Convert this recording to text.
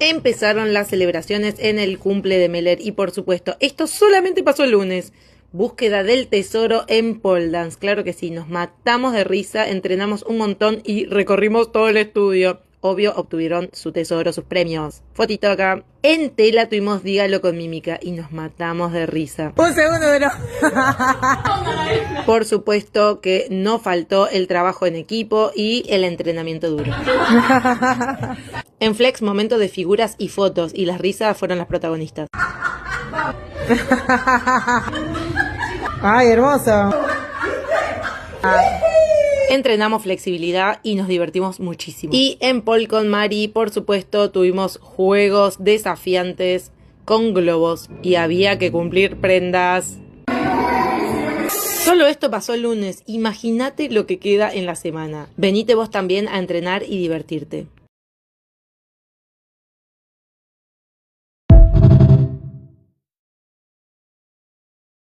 Empezaron las celebraciones en el cumple de Meler y por supuesto, esto solamente pasó el lunes. Búsqueda del tesoro en pole dance, claro que sí, nos matamos de risa, entrenamos un montón y recorrimos todo el estudio. Obvio, obtuvieron su tesoro, sus premios. Fotito acá. En tela tuvimos Dígalo con mímica y nos matamos de risa. Un segundo de no. Por supuesto que no faltó el trabajo en equipo y el entrenamiento duro. En Flex, momento de figuras y fotos, y las risas fueron las protagonistas. Ay, hermoso. Entrenamos flexibilidad y nos divertimos muchísimo. Y en Pole con Mari, por supuesto, tuvimos juegos desafiantes con globos y había que cumplir prendas. Solo esto pasó el lunes, imagínate lo que queda en la semana. Venite vos también a entrenar y divertirte.